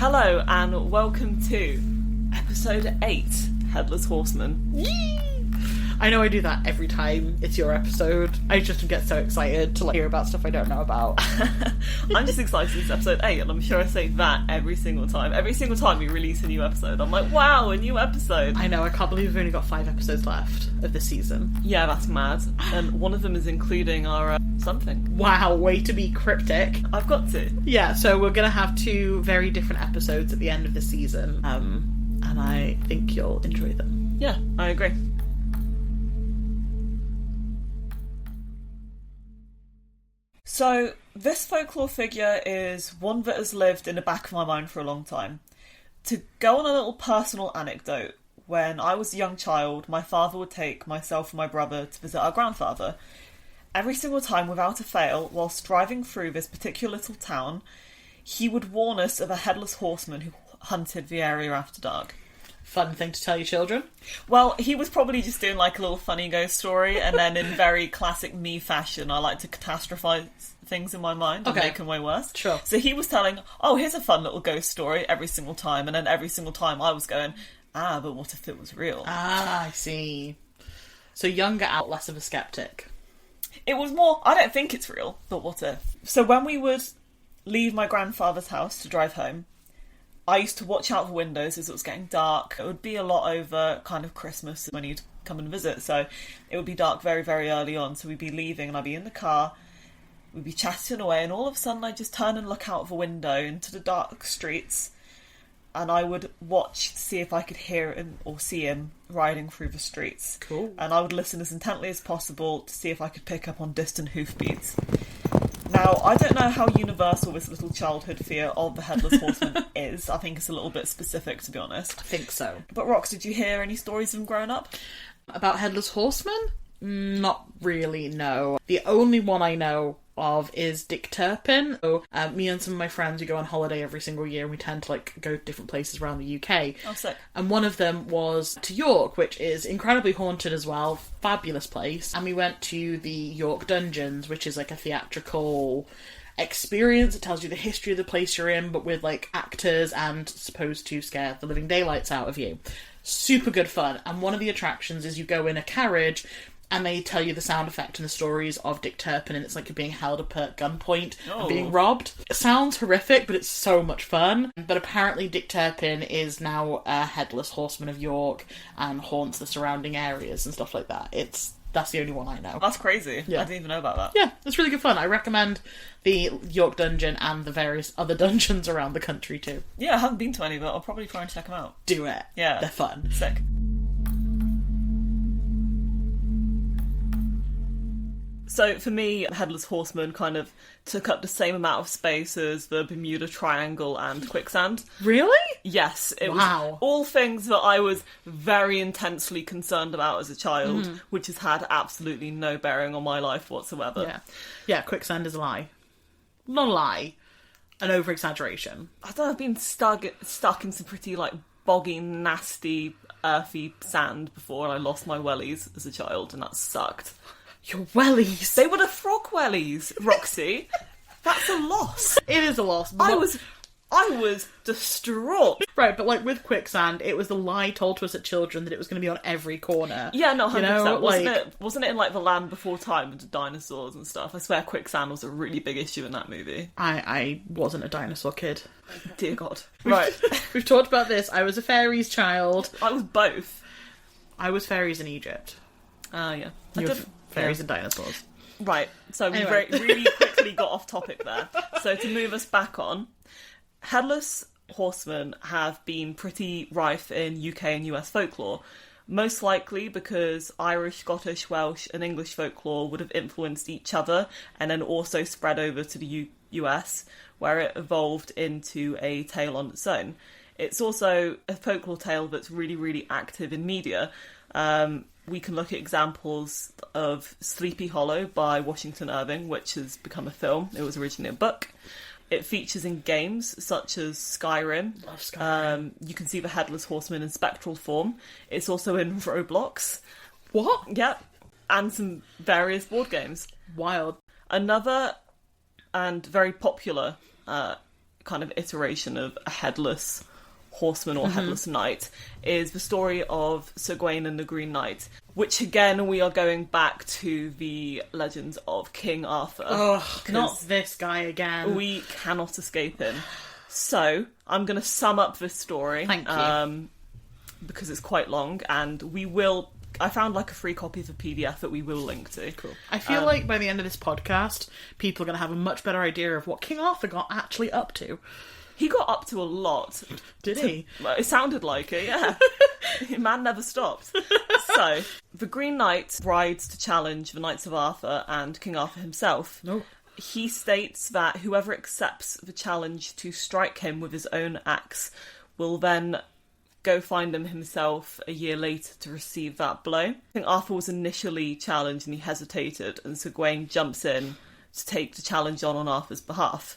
Hello and welcome to episode 8, Headless Horseman. Yee! I know I do that every time it's your episode. I just get so excited to hear about stuff I don't know about. I'm just excited it's episode 8 and I'm sure I say that every single time. Every single time we release a new episode, I'm like, wow, a new episode. I know, I can't believe we've only got 5 episodes left of this season. Yeah, that's mad. And one of them is including our something. Wow, way to be cryptic. I've got to. Yeah, so we're going to have 2 very different episodes at the end of the season. And I think you'll enjoy them. Yeah, I agree. So, this folklore figure is one that has lived in the back of my mind for a long time. To go on a little personal anecdote, when I was a young child, my father would take myself and my brother to visit our grandfather. Every single time, without a fail, whilst driving through this particular little town, he would warn us of a headless horseman who hunted the area after dark. Fun thing to tell your children? Well, he was probably just doing like a little funny ghost story, and then in very classic me fashion, I like to catastrophize things in my mind and make them way worse. Sure. So he was telling, oh, here's a fun little ghost story every single time, and then every single time I was going, but what if it was real? Ah, I see. So younger out, less of a skeptic. It was more, I don't think it's real, but what if? So when we would leave my grandfather's house to drive home, I used to watch out the windows as it was getting dark. It would be a lot over kind of Christmas when he'd come and visit, so it would be dark very, very early on, so we'd be leaving and I'd be in the car, we'd be chatting away, and all of a sudden I'd just turn and look out of the window into the dark streets, and I would watch to see if I could hear him or see him riding through the streets. Cool. And I would listen as intently as possible to see if I could pick up on distant hoofbeats. Now, I don't know how universal this little childhood fear of the Headless Horseman is. I think it's a little bit specific, to be honest. I think so. But Rox, did you hear any stories of them growing up? About Headless Horsemen? Not really, no. The only one I know of is Dick Turpin. So, me and some of my friends, we go on holiday every single year and we tend to go to different places around the UK. Oh, sick. And one of them was to York, which is incredibly haunted as well. Fabulous place. And we went to the York Dungeons, which is a theatrical experience. It tells you the history of the place you're in, but with actors and supposed to scare the living daylights out of you. Super good fun. And one of the attractions is you go in a carriage and they tell you the sound effect and the stories of Dick Turpin, and it's like you're being held up at gunpoint and being robbed. It sounds horrific, but it's so much fun. But apparently Dick Turpin is now a Headless Horseman of York and haunts the surrounding areas and stuff like that. That's the only one I know. That's crazy. Yeah. I didn't even know about that. Yeah, it's really good fun. I recommend the York Dungeon and the various other dungeons around the country too. Yeah, I haven't been to any, but I'll probably try and check them out. Do it. Yeah. They're fun. Sick. So for me, Headless Horseman kind of took up the same amount of space as the Bermuda Triangle and quicksand. Really? Yes, it was all things that I was very intensely concerned about as a child, which has had absolutely no bearing on my life whatsoever. Yeah, quicksand is a lie. Not a lie. An over-exaggeration. I don't know, I've been stuck in some pretty, boggy, nasty, earthy sand before, and I lost my wellies as a child, and that sucked. Your wellies. They were the frog wellies, Roxy. That's a loss. It is a loss. I was distraught. Right, but with quicksand, it was the lie told to us at children that it was going to be on every corner. Yeah, no, 100%. Wasn't it in the Land Before Time with the dinosaurs and stuff? I swear quicksand was a really big issue in that movie. I wasn't a dinosaur kid. Dear God. Right. We've talked about this. I was a fairies child. I was both. I was fairies in Egypt. Yeah. Fairies and dinosaurs. Right, so we really quickly got off topic there. So to move us back on, Headless Horsemen have been pretty rife in UK and US folklore, most likely because Irish, Scottish, Welsh and English folklore would have influenced each other and then also spread over to the US, where it evolved into a tale on its own. It's also a folklore tale that's really, really active in media. We can look at examples of Sleepy Hollow by Washington Irving, which has become a film. It was originally a book. It features in games such as Skyrim. Love Skyrim. You can see the Headless Horseman in spectral form. It's also in Roblox. What? Yep. And some various board games. Wild. Another and very popular kind of iteration of a headless horseman or headless knight, is the story of Sir Gawain and the Green Knight, which again we are going back to the legends of King Arthur. Oh, not this guy again. We cannot escape him. So I'm going to sum up this story. Thank you. Because it's quite long, and I found like a free copy of the PDF that we will link to. Cool. I feel like by the end of this podcast, people are going to have a much better idea of what King Arthur got actually up to. He got up to a lot. Did he? It sounded like it, yeah. Man never stopped. So, the Green Knight rides to challenge the Knights of Arthur and King Arthur himself. No. He states that whoever accepts the challenge to strike him with his own axe will then go find him himself a year later to receive that blow. I think Arthur was initially challenged and he hesitated, and Sir Gawain jumps in to take the challenge on Arthur's behalf.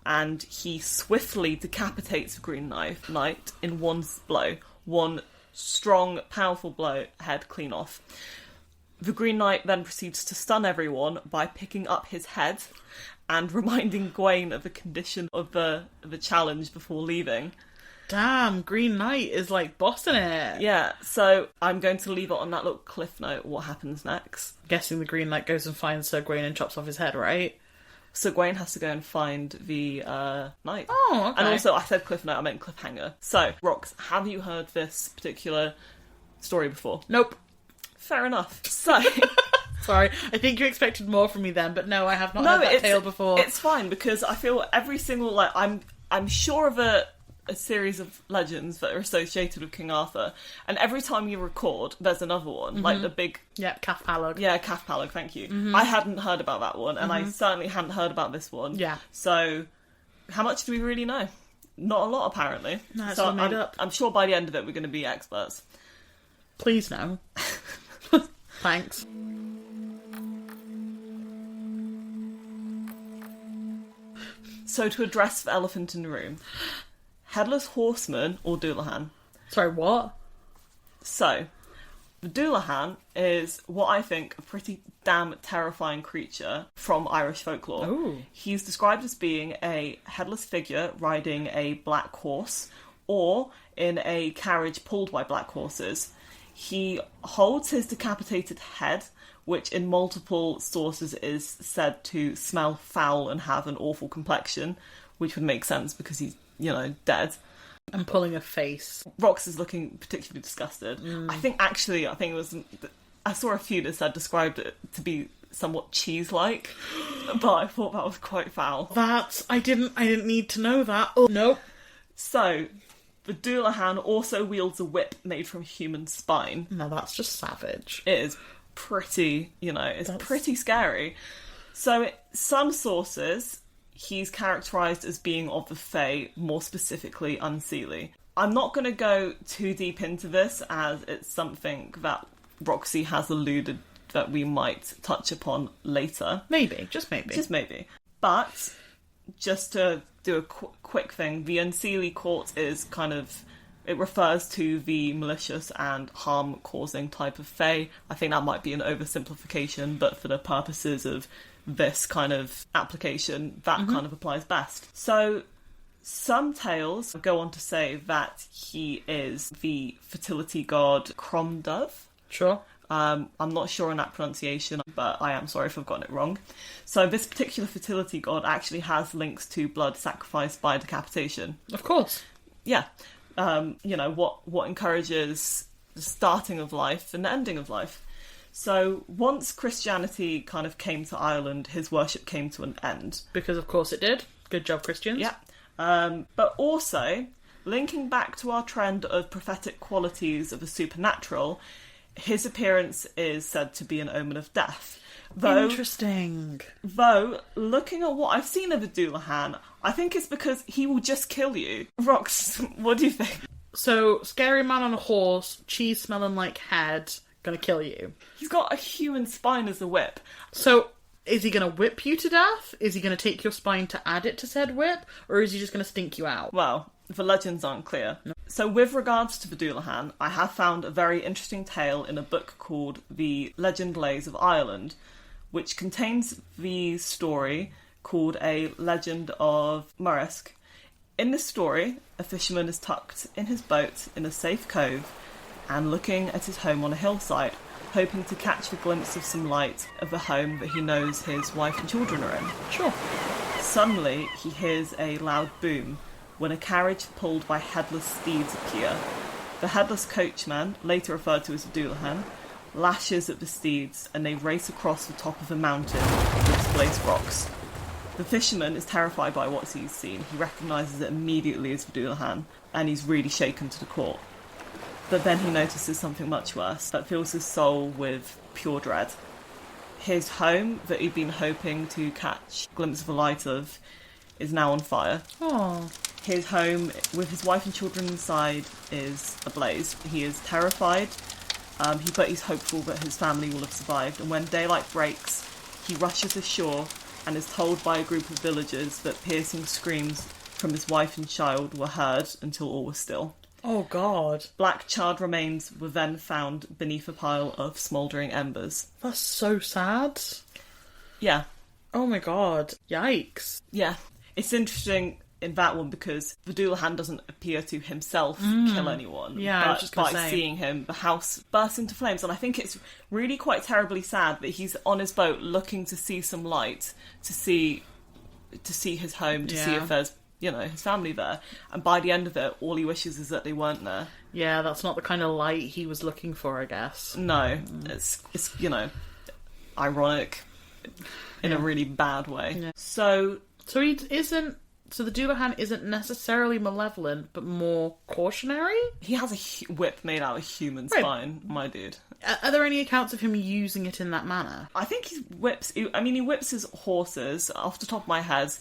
And he swiftly decapitates the Green Knight in one blow. One strong, powerful blow, head clean off. The Green Knight then proceeds to stun everyone by picking up his head and reminding Gawain of the condition of the challenge before leaving. Damn, Green Knight is like bossing it. Yeah, so I'm going to leave it on that little cliff note, what happens next. Guessing the Green Knight goes and finds Sir Gawain and chops off his head, right? So Gawain has to go and find the knight. Oh, okay. And also, I said cliff note, I meant cliffhanger. So, Rox, have you heard this particular story before? Nope. Fair enough. So... Sorry, I think you expected more from me then, but no, I have not heard that tale before. It's fine, because I feel every single, like, I'm sure of a series of legends that are associated with King Arthur, and every time you record, there's another one, like the big... Yeah, Cath Palog. Yeah, Cath Palog, thank you. I hadn't heard about that one, and I certainly hadn't heard about this one. Yeah. So, how much do we really know? Not a lot, apparently. No, it's so all made up. I'm sure by the end of it, we're going to be experts. Please no. Thanks. So, to address the elephant in the room... Headless Horseman or Dullahan. Sorry, what? So, the Dullahan is what I think a pretty damn terrifying creature from Irish folklore. Ooh. He's described as being a headless figure riding a black horse or in a carriage pulled by black horses. He holds his decapitated head, which in multiple sources is said to smell foul and have an awful complexion, which would make sense because he's dead. And pulling a face. Rox is looking particularly disgusted. I think it was... I saw a few that said described it to be somewhat cheese-like, but I thought that was quite foul. I didn't need to know that. Oh, nope. So, the Dullahan also wields a whip made from human spine. No, that's just savage. It is pretty, pretty scary. So, some sources... He's characterised as being of the Fae, more specifically unseelie. I'm not going to go too deep into this, as it's something that Roxy has alluded that we might touch upon later. Maybe, just maybe. Just maybe. But, just to do a quick thing, the unseelie court is kind of... It refers to the malicious and harm-causing type of Fae. I think that might be an oversimplification, but for the purposes of this kind of application, that kind of applies best. So, some tales go on to say that he is the fertility god Cromdove. Sure. I'm not sure on that pronunciation, but I am sorry if I've gotten it wrong. So this particular fertility god actually has links to blood sacrificed by decapitation. Of course. Yeah. What encourages the starting of life and the ending of life. So once Christianity kind of came to Ireland, his worship came to an end. Because of course it did. Good job, Christians. Yeah. But also, linking back to our trend of prophetic qualities of the supernatural, his appearance is said to be an omen of death. Interesting. Though, looking at what I've seen of the Dullahan, I think it's because he will just kill you. Rox, what do you think? So, scary man on a horse, cheese smelling like head, gonna kill you. He's got a human spine as a whip. So, is he gonna whip you to death? Is he gonna take your spine to add it to said whip? Or is he just gonna stink you out? Well, the legends aren't clear. No. So with regards to the Dullahan, I have found a very interesting tale in a book called The Legend Lays of Ireland, which contains the story called A Legend of Murrisk, In this story, a fisherman is tucked in his boat in a safe cove and looking at his home on a hillside, hoping to catch a glimpse of some light of a home that he knows his wife and children are in. Sure. Suddenly, he hears a loud boom when a carriage pulled by headless steeds appear. The headless coachman, later referred to as Dullahan, lashes at the steeds and they race across the top of a mountain with displaced rocks. The fisherman is terrified by what he's seen. He recognises it immediately as Dullahan and he's really shaken to the core. But then he notices something much worse that fills his soul with pure dread. His home that he'd been hoping to catch a glimpse of the light of is now on fire. Oh. His home with his wife and children inside is ablaze. He is terrified, but he's hopeful that his family will have survived. And when daylight breaks, he rushes ashore and is told by a group of villagers that piercing screams from his wife and child were heard until all was still. Oh, God. Black charred remains were then found beneath a pile of smouldering embers. That's so sad. Yeah. Oh, my God. Yikes. Yeah. It's interesting in that one because the Dullahan doesn't appear to himself kill anyone. Yeah, I was but just gonna by say. seeing him, the house bursts into flames. And I think it's really quite terribly sad that he's on his boat looking to see some light, to see his home, to see Yeah. if there's, his family there. And by the end of it, all he wishes is that they weren't there. Yeah, that's not the kind of light he was looking for, I guess. No, it's ironic in a really bad way. Yeah. So So the Dullahan isn't necessarily malevolent, but more cautionary? he has a whip made out of human spine, my dude. Are there any accounts of him using it in that manner? I think he whips his horses. Off the top of my head,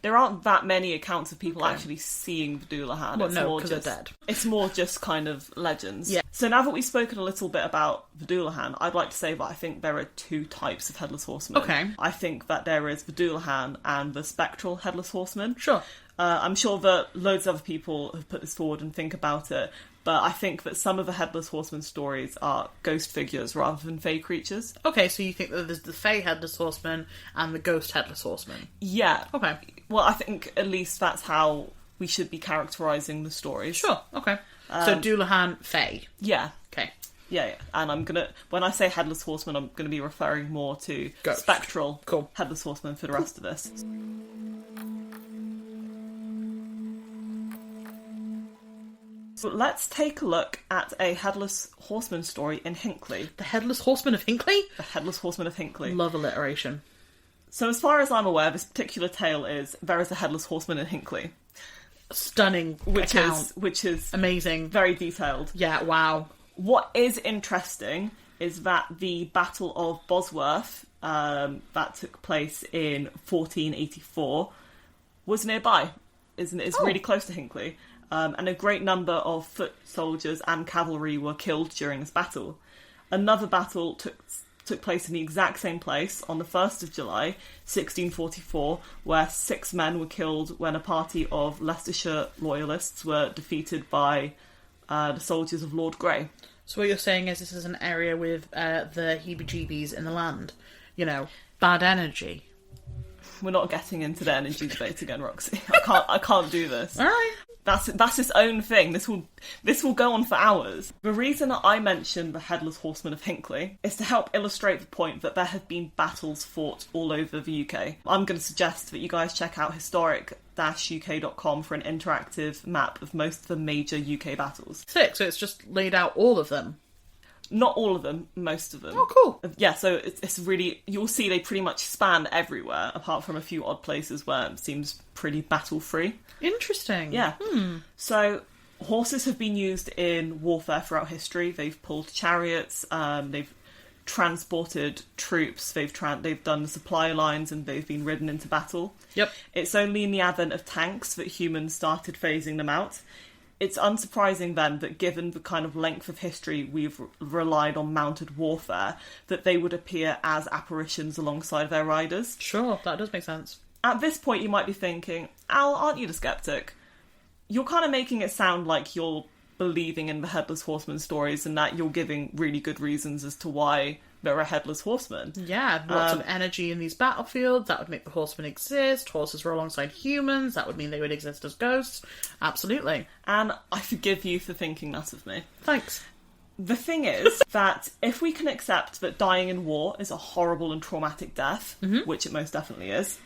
there aren't that many accounts of people actually seeing the Dullahan. Well, no, because they're dead. It's more just kind of legends. Yeah. So now that we've spoken a little bit about the Dullahan, I'd like to say that I think there are two types of Headless Horsemen. Okay. I think that there is the Dullahan and the spectral Headless Horseman. Sure. I'm sure that loads of other people have put this forward and think about it, but I think that some of the Headless Horseman stories are ghost figures rather than fey creatures. Okay, so you think that there's the Fey Headless Horseman and the Ghost Headless Horseman? Yeah. Okay. Well, I think at least that's how we should be characterising the stories. Sure, okay. So Dullahan, Fey. Yeah. Okay. Yeah. And when I say Headless Horseman, I'm going to be referring more to Ghost. spectral Cool. Headless Horseman for the rest of this. So let's take a look at a Headless Horseman story in Hinckley. The Headless Horseman of Hinckley? The Headless Horseman of Hinckley. Love alliteration. So as far as I'm aware, this particular tale is there is a Headless Horseman in Hinckley. Stunning account. Which is Amazing. very detailed. Yeah, wow. What is interesting is that the Battle of Bosworth, that took place in 1484, was nearby. It's really close to Hinckley. And a great number of foot soldiers and cavalry were killed during this battle. Another battle took place in the exact same place on the 1st of July, 1644, where 6 men were killed when a party of Leicestershire loyalists were defeated by the soldiers of Lord Grey. So what you're saying is this is an area with the heebie-jeebies in the land. Bad energy. We're not getting into the energy debate again, Roxy. I can't do this. All right. That's its own thing. This will go on for hours. The reason that I mentioned the Headless Horseman of Hinckley is to help illustrate the point that there have been battles fought all over the UK. I'm going to suggest that you guys check out historic-uk.com for an interactive map of most of the major UK battles. Sick, so it's just laid out all of them. Not all of them, most of them. Oh, cool. Yeah, so it's really... You'll see they pretty much span everywhere, apart from a few odd places where it seems pretty battle-free. Interesting. Yeah. So, horses have been used in warfare throughout history. They've pulled chariots, they've transported troops, they've done the supply lines, and they've been ridden into battle. Yep. It's only in the advent of tanks that humans started phasing them out. It's unsurprising then that given the kind of length of history we've relied on mounted warfare, that they would appear as apparitions alongside their riders. Sure, that does make sense. At this point you might be thinking, Al, aren't you the skeptic? You're kind of making it sound like you're believing in the Headless Horseman stories and that you're giving really good reasons as to why there are Headless Horsemen. Yeah, lots of energy in these battlefields. That would make the horsemen exist. Horses were alongside humans. That would mean they would exist as ghosts. Absolutely. And I forgive you for thinking that of me. Thanks. The thing is that if we can accept that dying in war is a horrible and traumatic death, which it most definitely is,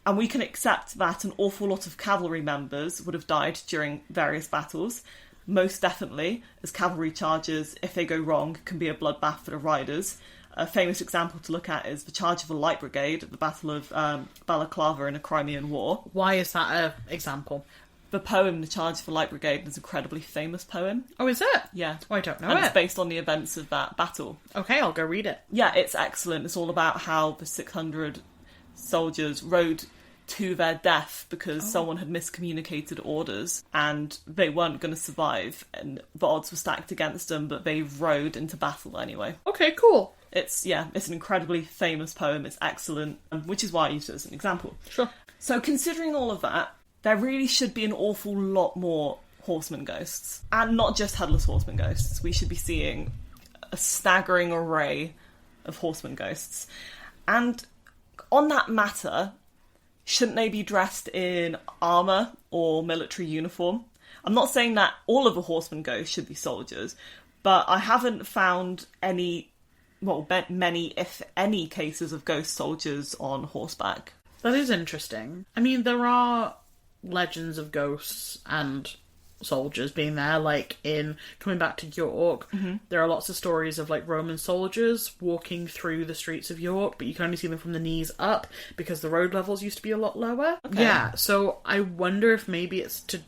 and we can accept that an awful lot of cavalry members would have died during various battles, most definitely, as cavalry charges, if they go wrong, can be a bloodbath for the riders. A famous example to look at is the charge of a light brigade at the Battle of Balaclava in the Crimean War. Why is that an example? The poem, The Charge of the Light Brigade, is an incredibly famous poem. Oh, is it? Yeah. Oh, I don't know and it. It's based on the events of that battle. Okay, I'll go read it. Yeah, it's excellent. It's all about how the 600 soldiers rode to their death because someone had miscommunicated orders and they weren't going to survive and the odds were stacked against them, but they rode into battle anyway. Okay, cool. It's an incredibly famous poem. It's excellent, which is why I used it as an example. Sure. So considering all of that, there really should be an awful lot more horseman ghosts. And not just Headless Horseman ghosts. We should be seeing a staggering array of horseman ghosts. And on that matter, shouldn't they be dressed in armour or military uniform? I'm not saying that all of the horseman ghosts should be soldiers, but I haven't found many, if any, cases of ghost soldiers on horseback. That is interesting. I mean, there are legends of ghosts and soldiers being there, like in coming back to York, there are lots of stories of like Roman soldiers walking through the streets of York, but you can only see them from the knees up because the road levels used to be a lot lower. Okay. Yeah, so I wonder if maybe it's to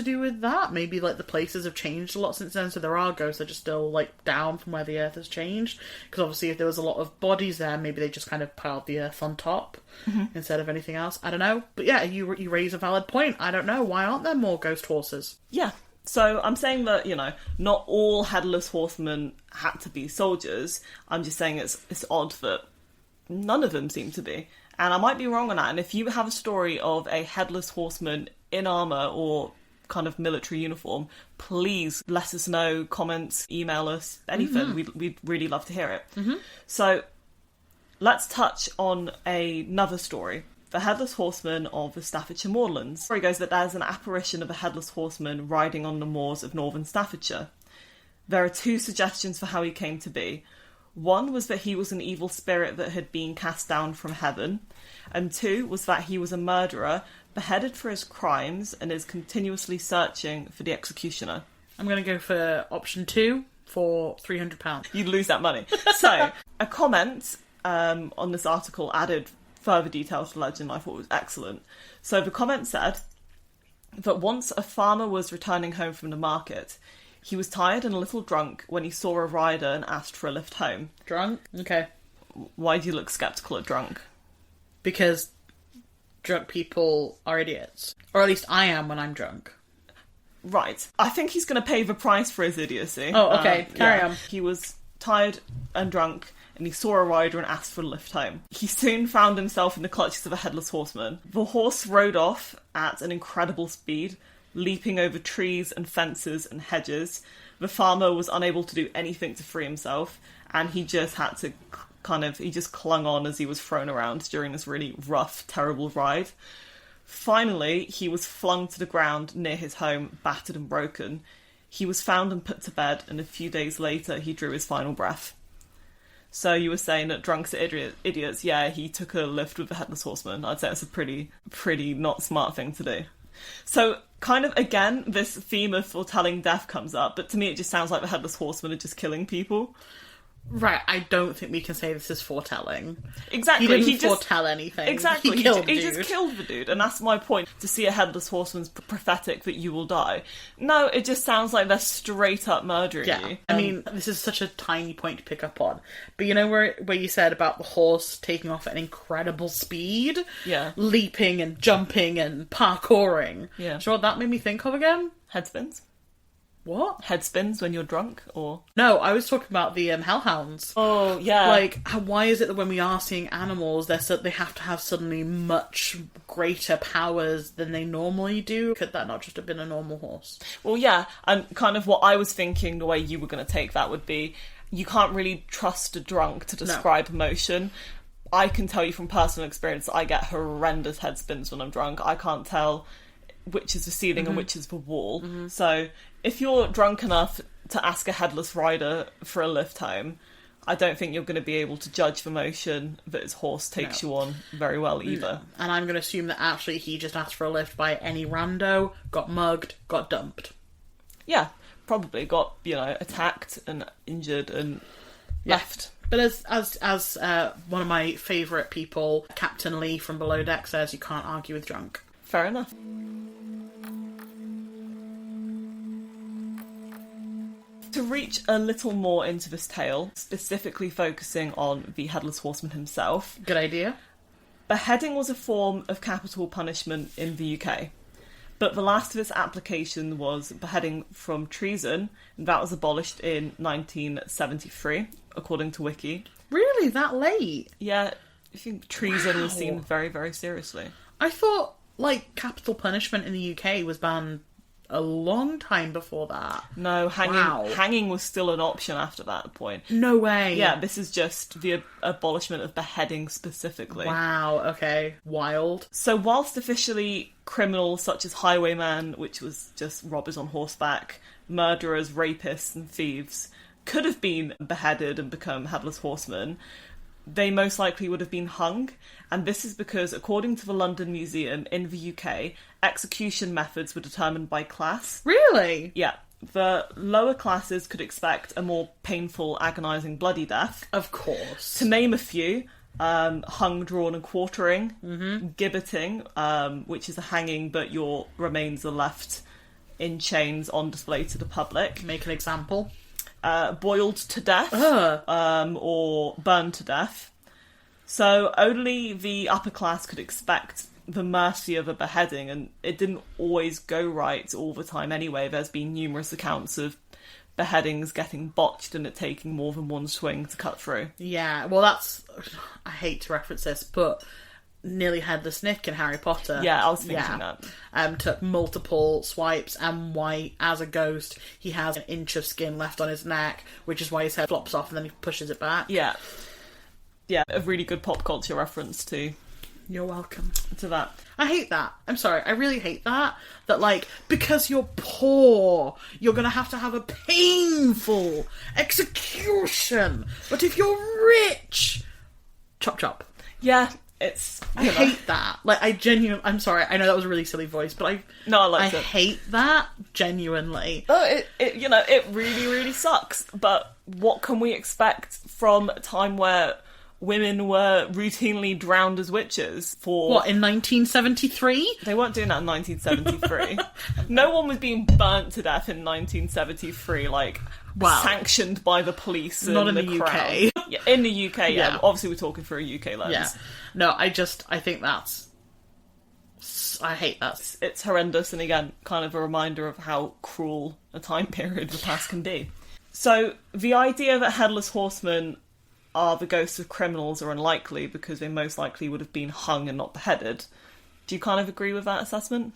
do with that. Maybe like the places have changed a lot since then, so there are ghosts that are just still like down from where the earth has changed, because obviously if there was a lot of bodies there, maybe they just kind of piled the earth on top instead of anything else. I don't know, but yeah, you raise a valid point. I don't know, why aren't there more ghost horses? Yeah, so I'm saying that, not all Headless Horsemen had to be soldiers. I'm just saying it's odd that none of them seem to be, and I might be wrong on that. And if you have a story of a Headless Horseman in armour or kind of military uniform, please let us know, comments, email us, anything. We'd really love to hear it. So let's touch on another story. The Headless Horseman of the Staffordshire Moorlands. The story goes that there's an apparition of a Headless Horseman riding on the moors of northern Staffordshire. There are two suggestions for how he came to be. One was that he was an evil spirit that had been cast down from heaven, and two was that he was a murderer beheaded for his crimes and is continuously searching for the executioner. I'm going to go for option 2 for £300. You'd lose that money. So, a comment on this article added further detail to the legend I thought was excellent. So the comment said that once a farmer was returning home from the market, he was tired and a little drunk when he saw a rider and asked for a lift home. Drunk? Okay. Why do you look sceptical at drunk? Because drunk people are idiots. Or at least I am when I'm drunk. Right. I think he's going to pay the price for his idiocy. Oh, okay. Carry on. He was tired and drunk, and he saw a rider and asked for a lift home. He soon found himself in the clutches of a Headless Horseman. The horse rode off at an incredible speed, leaping over trees and fences and hedges. The farmer was unable to do anything to free himself, and he just had to he just clung on as he was thrown around during this really rough, terrible ride. Finally, he was flung to the ground near his home, battered and broken. He was found and put to bed, and a few days later he drew his final breath. So you were saying that drunks are idiots. Yeah, he took a lift with the Headless Horseman. I'd say it's a pretty not smart thing to do. So, kind of, again, this theme of foretelling death comes up, but to me it just sounds like the Headless Horseman are just killing people. Right, I don't think we can say this is foretelling. Exactly. He didn't foretell anything. Exactly. He killed he just killed the dude, and that's my point. To see a Headless Horseman's prophetic that you will die. No, it just sounds like they're straight up murdering you. I mean, this is such a tiny point to pick up on. But you know where you said about the horse taking off at an incredible speed? Yeah. Leaping and jumping and parkouring. Yeah. Do you know what that made me think of again? Head spins. What? Head spins when you're drunk, or... No, I was talking about the hellhounds. Oh, yeah. Like, why is it that when we are seeing animals, they have to have suddenly much greater powers than they normally do? Could that not just have been a normal horse? Well, yeah, and kind of what I was thinking, the way you were going to take that would be, you can't really trust a drunk to describe emotion. I can tell you from personal experience that I get horrendous head spins when I'm drunk. I can't tell which is the ceiling and which is the wall. So if you're drunk enough to ask a headless rider for a lift home, I don't think you're going to be able to judge the motion that his horse takes you on very well either. No. And I'm going to assume that actually he just asked for a lift by any rando, got mugged, got dumped. Yeah, probably got, attacked and injured and left. But as one of my favourite people, Captain Lee from Below Deck, says, you can't argue with drunk. Fair enough. To reach a little more into this tale, specifically focusing on the Headless Horseman himself... Good idea. Beheading was a form of capital punishment in the UK, but the last of its application was beheading from treason, and that was abolished in 1973, according to Wiki. Really? That late? Yeah, I think treason was seen very, very seriously. I thought, capital punishment in the UK was banned a long time before that. No, hanging was still an option after that point. No way. Yeah, this is just the abolishment of beheading specifically. Wow, okay. Wild. So whilst officially criminals such as highwaymen, which was just robbers on horseback, murderers, rapists and thieves, could have been beheaded and become headless horsemen, they most likely would have been hung, and this is because, according to the London Museum, in the UK, execution methods were determined by class. Really? Yeah. The lower classes could expect a more painful, agonising, bloody death. Of course. To name a few, hung, drawn and quartering, gibbeting, which is a hanging but your remains are left in chains on display to the public. Make an example. Boiled to death, or burned to death. So only the upper class could expect the mercy of a beheading, and it didn't always go right all the time anyway. There's been numerous accounts of beheadings getting botched and it taking more than one swing to cut through. Yeah, well I hate to reference this, but Nearly Headless Nick in Harry Potter. Yeah, I was thinking that. Took multiple swipes, and why, as a ghost, he has an inch of skin left on his neck, which is why his head flops off and then he pushes it back. Yeah. Yeah, a really good pop culture reference to You're welcome. To that. I hate that. I'm sorry, I really hate that. That, because you're poor, you're gonna have a painful execution. But if you're rich, chop chop. Yeah. It's... I hate that. I'm sorry, I know that was a really silly voice, but I liked it. hate that, genuinely. Oh, it really, really sucks. But what can we expect from a time where women were routinely drowned as witches for... What, in 1973? They weren't doing that in 1973. No one was being burnt to death in 1973, sanctioned by the police and not in the the crown. UK. Yeah, in the UK, yeah. Obviously we're talking for a UK lens. Yeah. No, I think that's... I hate that. It's horrendous, and again, kind of a reminder of how cruel a time period the past can be. So, the idea that Headless Horsemen are the ghosts of criminals are unlikely, because they most likely would have been hung and not beheaded. Do you kind of agree with that assessment?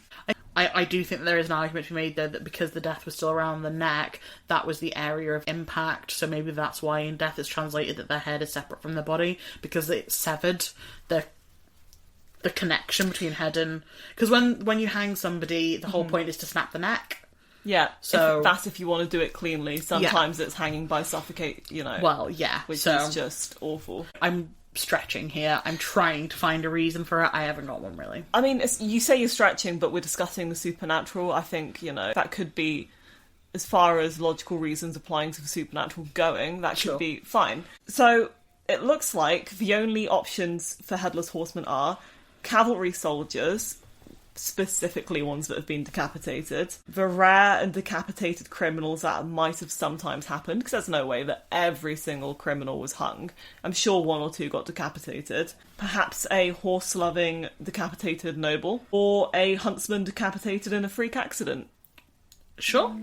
I do think that there is an argument to be made, though, that because the death was still around the neck, that was the area of impact, so maybe that's why in death it's translated that their head is separate from their body, because it severed the connection between head and... Because when you hang somebody, the whole point is to snap the neck. Yeah, so that's if you want to do it cleanly. Sometimes it's hanging by suffocate, Well, yeah. Which is just awful. I'm stretching here. I'm trying to find a reason for it. I haven't got one, really. I mean, you say you're stretching, but we're discussing the supernatural. I think, that could be, as far as logical reasons applying to the supernatural going, that should be fine. So, it looks like the only options for Headless Horsemen are cavalry soldiers, specifically ones that have been decapitated, the rare and decapitated criminals that might have sometimes happened, because there's no way that every single criminal was hung. I'm sure one or two got decapitated. Perhaps a horse-loving decapitated noble, or a huntsman decapitated in a freak accident. Sure.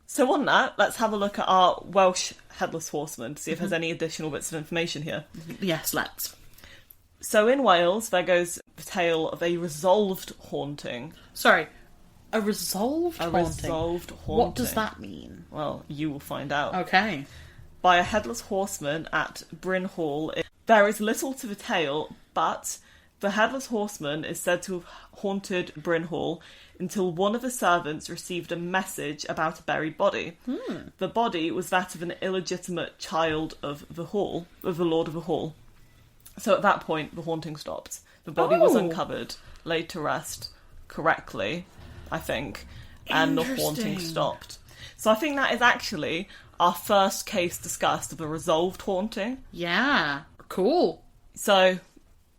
So on that, let's have a look at our Welsh Headless Horseman to see if there's any additional bits of information here. Yes, let's. So in Wales, there goes the tale of a resolved haunting. Sorry, A resolved A haunting? resolved haunting. What does that mean? Well, you will find out. Okay. By a headless horseman at Bryn Hall. There is little to the tale, but the headless horseman is said to have haunted Bryn Hall until one of the servants received a message about a buried body. The body was that of an illegitimate child of the hall, of the Lord of the Hall. So at that point, the haunting stopped. The body was uncovered, laid to rest correctly, I think, and the haunting stopped. So I think that is actually our first case discussed of a resolved haunting. Yeah. Cool. So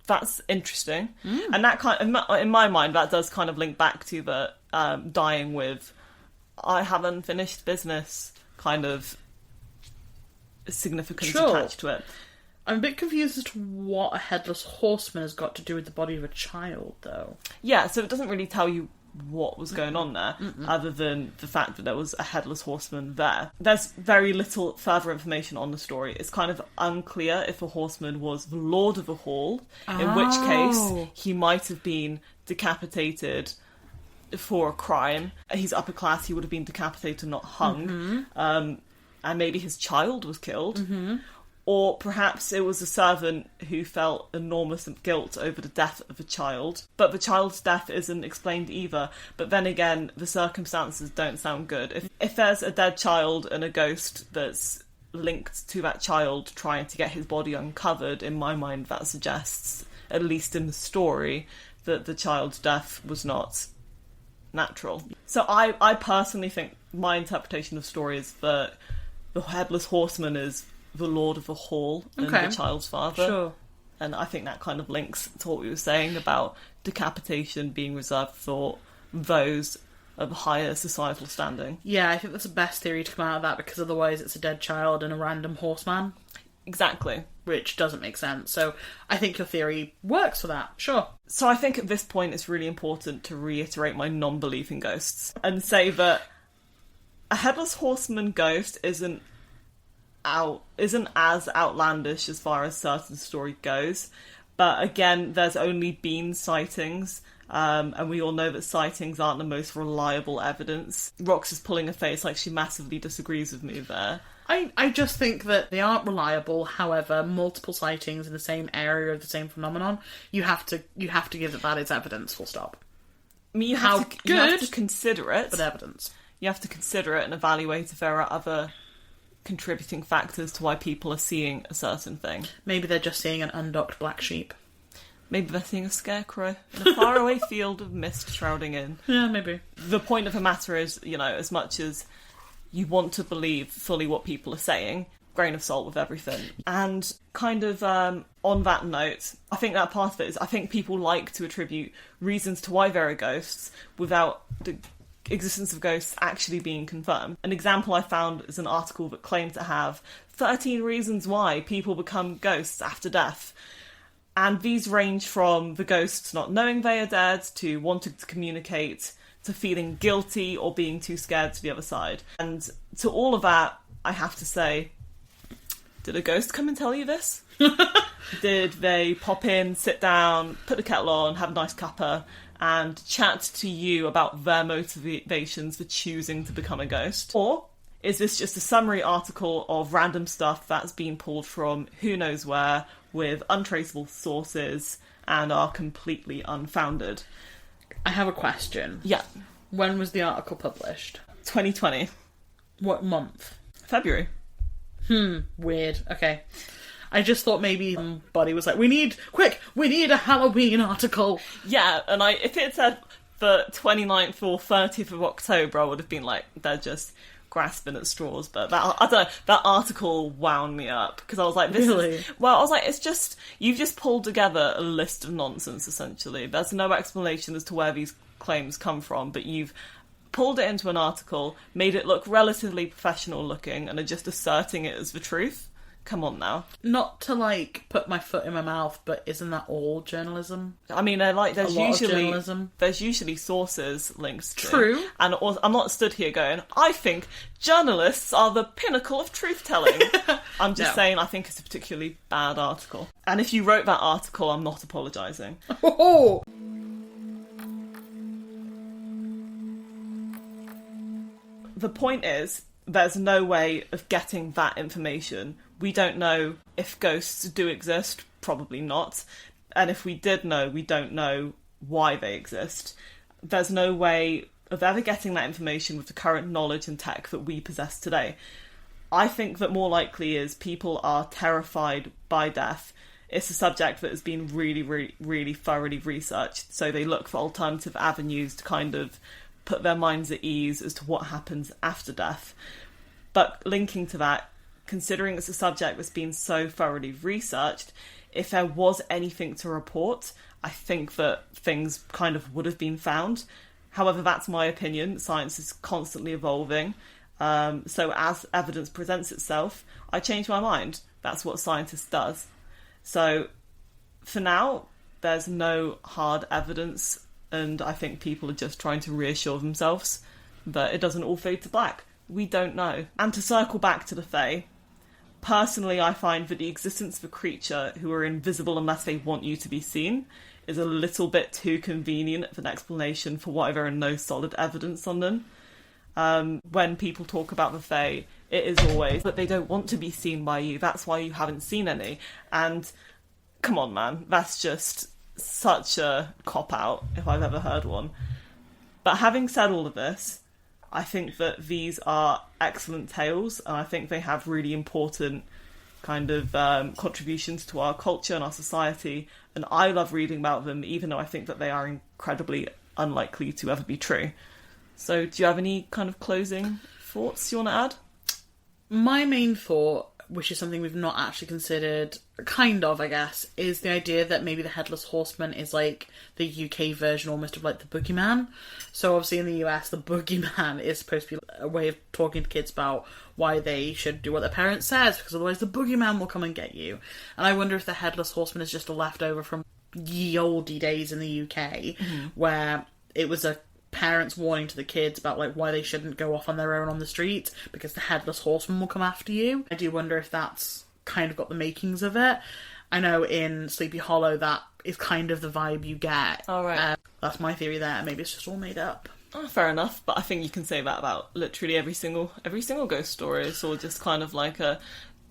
that's interesting. And that in my mind, that does kind of link back to the dying with I haven't finished business kind of significance attached to it. I'm a bit confused as to what a headless horseman has got to do with the body of a child, though. Yeah, so it doesn't really tell you what was going on there, other than the fact that there was a headless horseman there. There's very little further information on the story. It's kind of unclear if a horseman was the Lord of the Hall, in which case he might have been decapitated for a crime. He's upper class, he would have been decapitated, not hung. And maybe his child was killed. Or perhaps it was a servant who felt enormous guilt over the death of a child. But the child's death isn't explained either. But then again, the circumstances don't sound good. If there's a dead child and a ghost that's linked to that child trying to get his body uncovered, in my mind that suggests, at least in the story, that the child's death was not natural. So I personally think my interpretation of the story is that the Headless Horseman is the Lord of the Hall and the child's father. Sure. And I think that kind of links to what we were saying about decapitation being reserved for those of higher societal standing. Yeah, I think that's the best theory to come out of that, because otherwise it's a dead child and a random horseman. Exactly. Which doesn't make sense. So I think your theory works for that. Sure. So I think at this point it's really important to reiterate my non-belief in ghosts and say that a Headless Horseman ghost isn't as outlandish as far as certain story goes, but again, there's only been sightings, and we all know that sightings aren't the most reliable evidence. Rox is pulling a face like she massively disagrees with me there. I just think that they aren't reliable. However, multiple sightings in the same area of the same phenomenon, you have to give that its evidence. Full stop. I mean, you have to consider it, but evidence. You have to consider it and evaluate if there are other contributing factors to why people are seeing a certain thing. Maybe they're just seeing an undocked black sheep. Maybe they're seeing a scarecrow in a faraway field of mist shrouding in. Yeah, maybe. The point of the matter is, as much as you want to believe fully what people are saying, grain of salt with everything. And kind of on that note, I think that part of it is, I think people like to attribute reasons to why there are ghosts without the existence of ghosts actually being confirmed. An example I found is an article that claimed to have 13 reasons why people become ghosts after death. And these range from the ghosts not knowing they are dead, to wanting to communicate, to feeling guilty or being too scared to the other side. And to all of that, I have to say, did a ghost come and tell you this? Did they pop in, sit down, put the kettle on, have a nice cuppa, and chat to you about their motivations for choosing to become a ghost? Or is this just a summary article of random stuff that's been pulled from who knows where, with untraceable sources, and are completely unfounded? I have a question. Yeah. When was the article published? 2020. What month? February. Weird. Okay. I just thought maybe somebody was like, we need a Halloween article. Yeah, and if it said the 29th or 30th of October, I would have been like, they're just grasping at straws. But I don't know, that article wound me up, because I was like, it's just, you've just pulled together a list of nonsense, essentially. There's no explanation as to where these claims come from, but you've pulled it into an article, made it look relatively professional looking, and are just asserting it as the truth. Come on now. Not to, put my foot in my mouth, but isn't that all journalism? I mean, there's usually sources linked to. True. And I'm not stood here going, I think journalists are the pinnacle of truth-telling. I'm just saying I think it's a particularly bad article. And if you wrote that article, I'm not apologising. Oh! The point is, there's no way of getting that information. We don't know if ghosts do exist, probably not. And if we did know, we don't know why they exist. There's no way of ever getting that information with the current knowledge and tech that we possess today. I think that more likely is people are terrified by death. It's a subject that has been really, really, really thoroughly researched, so they look for alternative avenues to kind of put their minds at ease as to what happens after death. But linking to that, considering it's a subject that's been so thoroughly researched, if there was anything to report, I think that things kind of would have been found. However, that's my opinion. Science is constantly evolving. So as evidence presents itself, I change my mind. That's what scientists does. So for now, there's no hard evidence, and I think people are just trying to reassure themselves that it doesn't all fade to black. We don't know. And to circle back to the Fae, personally, I find that the existence of a creature who are invisible unless they want you to be seen is a little bit too convenient of an explanation for why there are no solid evidence on them. When people talk about the Fae, it is always that they don't want to be seen by you. That's why you haven't seen any. And come on, man, that's just such a cop-out, if I've ever heard one. But having said all of this, I think that these are excellent tales, and I think they have really important kind of contributions to our culture and our society, and I love reading about them, even though I think that they are incredibly unlikely to ever be true. So do you have any kind of closing thoughts you want to add? My main thought, which is something we've not actually considered, kind of, I guess, is the idea that maybe the Headless Horseman is like the UK version almost of like the boogeyman. So obviously in the US, the boogeyman is supposed to be a way of talking to kids about why they should do what their parents says, because otherwise the boogeyman will come and get you. And I wonder if the Headless Horseman is just a leftover from ye olde days in the UK, where it was a parents warning to the kids about like why they shouldn't go off on their own on the street because the Headless Horseman will come after you. I do wonder if that's kind of got the makings of it. I know in Sleepy Hollow that is kind of the vibe you get. All right. That's my theory there. Maybe it's just all made up. Oh, fair enough, but I think you can say that about literally every single ghost story. It's all just kind of like a,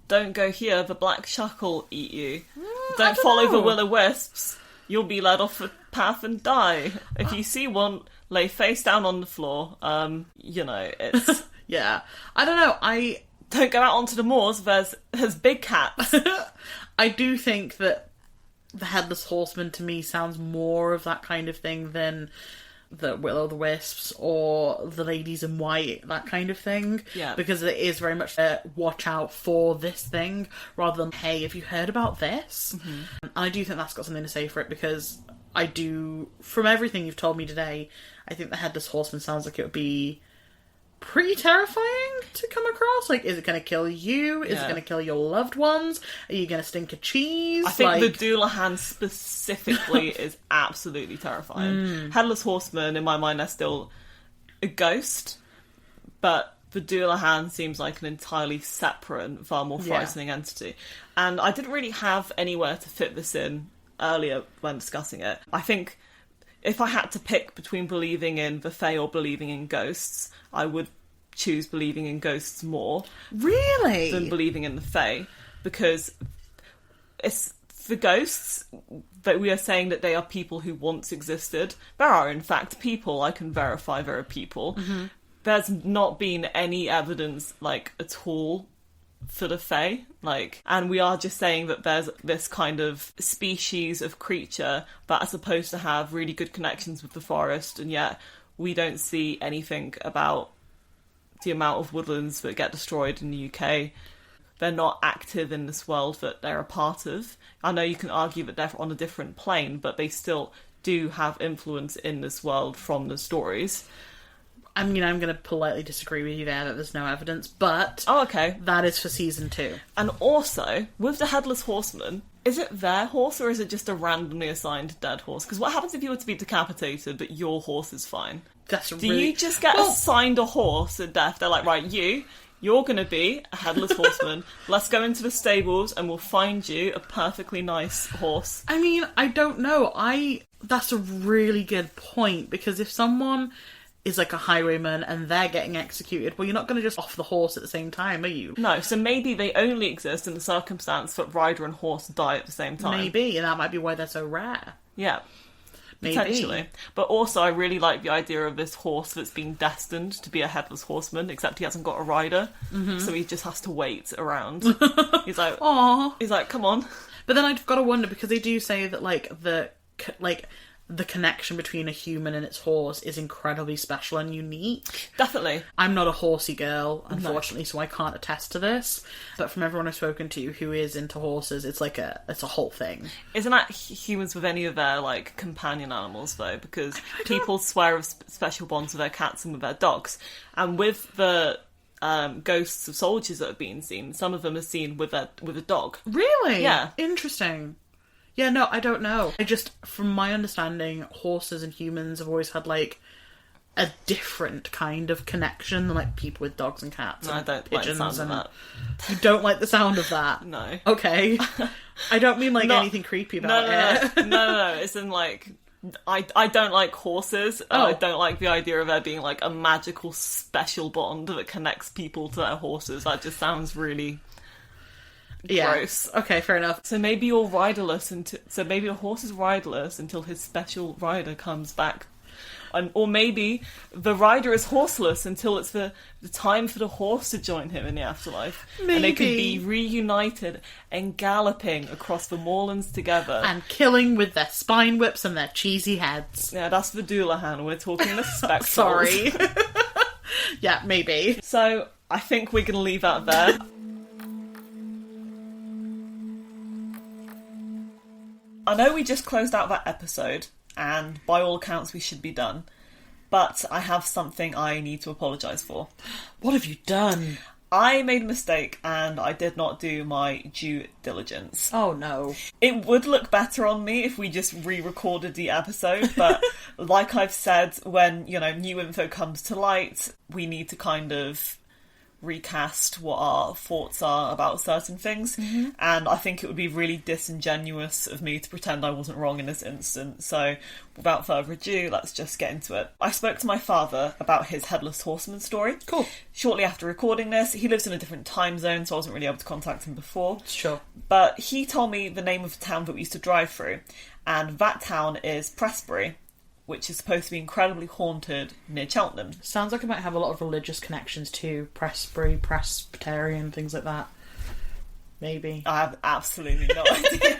don't go here, the black shark will eat you. Don't follow the will-o-wisps. You'll be led off a path and die. If you see one, lay face down on the floor. It's... Yeah. I don't know, Don't go out onto the moors, there's big cats. I do think that the Headless Horseman to me sounds more of that kind of thing than the Will-o'-the-Wisps or the Ladies in White, that kind of thing. Yeah. Because it is very much a watch out for this thing, rather than, hey, have you heard about this? Mm-hmm. And I do think that's got something to say for it, because I do, from everything you've told me today, I think the Headless Horseman sounds like it would be pretty terrifying to come across. Like, is it going to kill you? Is it going to kill your loved ones? Are you going to stink a cheese? I think the Dullahan specifically is absolutely terrifying. Headless Horseman, in my mind, they're still a ghost, but the Dullahan seems like an entirely separate and far more frightening entity. And I didn't really have anywhere to fit this in earlier when discussing it. I think if I had to pick between believing in the Fae or believing in ghosts, I would choose believing in ghosts more. Really? Than believing in the Fae. Because it's the ghosts that we are saying that they are people who once existed. There are, in fact, people. I can verify there are people. Mm-hmm. There's not been any evidence, like, at all for the Fae, and we are just saying that there's this kind of species of creature that are supposed to have really good connections with the forest, and yet we don't see anything about the amount of woodlands that get destroyed in the UK. They're not active in this world that they're a part of. I know you can argue that they're on a different plane, but they still do have influence in this world from the stories. I mean, I'm going to politely disagree with you there that there's no evidence, but... Oh, okay. That is for season 2. And also, with the Headless Horseman, is it their horse or is it just a randomly assigned dead horse? Because what happens if you were to be decapitated but your horse is fine? Do you just get assigned a horse at death? They're like, right, you're going to be a Headless Horseman. Let's go into the stables and we'll find you a perfectly nice horse. I mean, I don't know. That's a really good point, because if someone is like a highwayman and they're getting executed, well, you're not going to just off the horse at the same time, are you? No, so maybe they only exist in the circumstance that rider and horse die at the same time. Maybe, and that might be why they're so rare. Yeah. Maybe. Potentially. But also, I really like the idea of this horse that's been destined to be a Headless Horseman, except he hasn't got a rider, so he just has to wait around. He's like, Aww. He's like, come on. But then I've got to wonder, because they do say that, the connection between a human and its horse is incredibly special and unique. Definitely. I'm not a horsey girl, unfortunately, so I can't attest to this. But from everyone I've spoken to who is into horses, it's a whole thing. Isn't that humans with any of their, companion animals, though? Because people swear of special bonds with their cats and with their dogs. And with the ghosts of soldiers that have been seen, some of them are seen with a dog. Really? Yeah. Interesting. Yeah, no, I don't know. From my understanding, horses and humans have always had, a different kind of connection than, people with dogs and cats and I don't pigeons. like the sound of that. You don't like the sound of that? No. Okay. I don't mean, anything creepy about it. No. It's in, I don't like horses. I don't like the idea of there being, a magical special bond that connects people to their horses. That just sounds really... gross. Okay, fair enough. So maybe you're riderless maybe your horse is riderless until his special rider comes back. Or maybe the rider is horseless until it's the time for the horse to join him in the afterlife. Maybe. And they can be reunited and galloping across the moorlands together. And killing with their spine whips and their cheesy heads. Yeah, that's the Dullahan. We're talking the spectrals. Sorry. Yeah, maybe. So, I think we're going to leave that there. I know we just closed out that episode, and by all accounts we should be done, but I have something I need to apologise for. What have you done? I made a mistake and I did not do my due diligence. Oh no. It would look better on me if we just re-recorded the episode, but like I've said, when, new info comes to light, we need to kind of recast what our thoughts are about certain things, and I think it would be really disingenuous of me to pretend I wasn't wrong in this instance. So without further ado, let's just get into it. I spoke to my father about his Headless Horseman story. Cool. Shortly after recording this, he lives in a different time zone, so I wasn't really able to contact him before. Sure. But he told me the name of the town that we used to drive through, and that town is Prestbury, which is supposed to be incredibly haunted near Cheltenham. Sounds like it might have a lot of religious connections too. Prestbury, Presbyterian, things like that. Maybe. I have absolutely no idea.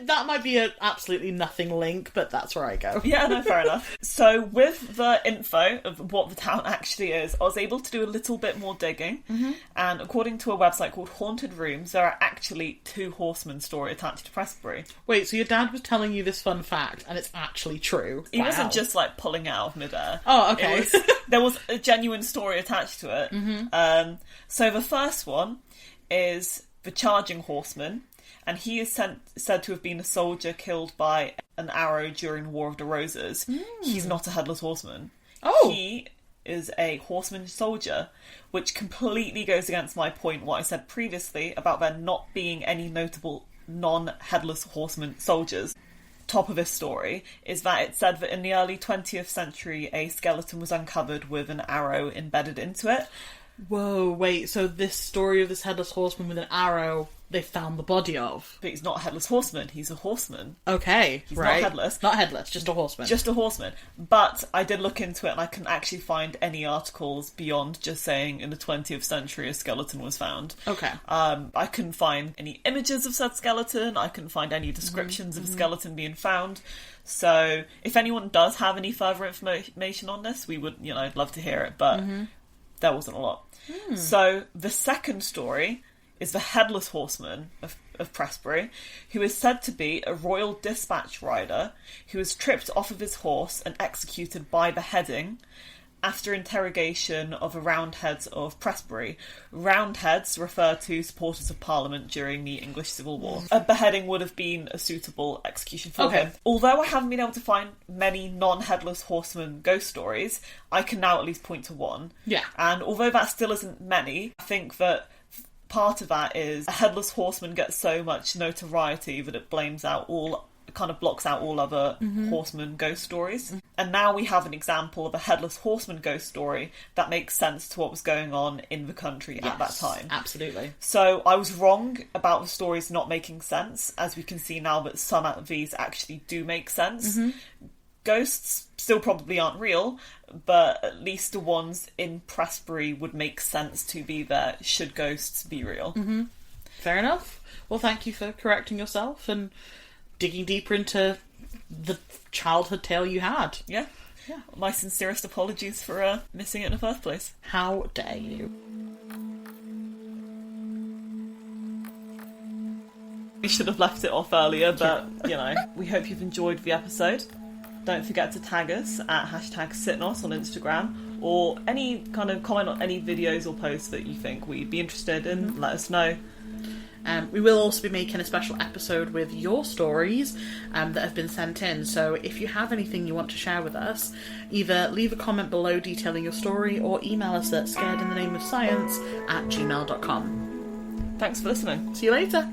That might be an absolutely nothing link, but that's where I go. Yeah, no, fair enough. So with the info of what the town actually is, I was able to do a little bit more digging, and according to a website called Haunted Rooms, there are actually 2 horsemen story attached to Prestbury. Wait, so your dad was telling you this fun fact, and it's actually true? He Wow. wasn't just pulling it out of midair. Oh, okay. There was a genuine story attached to it. So the first one is the Charging Horseman, and he is said to have been a soldier killed by an arrow during the War of the Roses. He's not a Headless Horseman. Oh! He is a horseman soldier, which completely goes against my point, what I said previously, about there not being any notable non-Headless Horseman soldiers. Top of this story is that it said that in the early 20th century, a skeleton was uncovered with an arrow embedded into it. Whoa, wait, so this story of this Headless Horseman with an arrow, they found the body of? But he's not a Headless Horseman, he's a horseman. Okay, He's right. not headless. Not headless, just a horseman. Just a horseman. But I did look into it and I couldn't actually find any articles beyond just saying in the 20th century a skeleton was found. Okay. I couldn't find any images of said skeleton, I couldn't find any descriptions of a skeleton being found. So if anyone does have any further information on this, we would, I'd love to hear it, but there wasn't a lot. So the second story is the Headless Horseman of Prestbury, who is said to be a royal dispatch rider who was tripped off of his horse and executed by beheading after interrogation of the Roundheads of Prestbury. Roundheads refer to supporters of Parliament during the English Civil War. A beheading would have been a suitable execution for him. Although I haven't been able to find many non-Headless Horseman ghost stories, I can now at least point to one. Yeah. And although that still isn't many, I think that part of that is a Headless Horseman gets so much notoriety that it blocks out all other horseman ghost stories. And now we have an example of a Headless Horseman ghost story that makes sense to what was going on in the country at that time. Absolutely. So I was wrong about the stories not making sense, as we can see now that some of these actually do make sense. Ghosts still probably aren't real, but at least the ones in Pressbury would make sense to be there should ghosts be real. Fair enough. Well, thank you for correcting yourself and digging deeper into the childhood tale you had. Yeah. My sincerest apologies for missing it in the first place. How dare you? We should have left it off earlier, but, you know, we hope you've enjoyed the episode. Don't forget to tag us at #Sitnos on Instagram, or any kind of comment on any videos or posts that you think we'd be interested in. Let us know. We will also be making a special episode with your stories that have been sent in. So if you have anything you want to share with us, either leave a comment below detailing your story or email us at scaredinthenameofscience@gmail.com. Thanks for listening. See you later.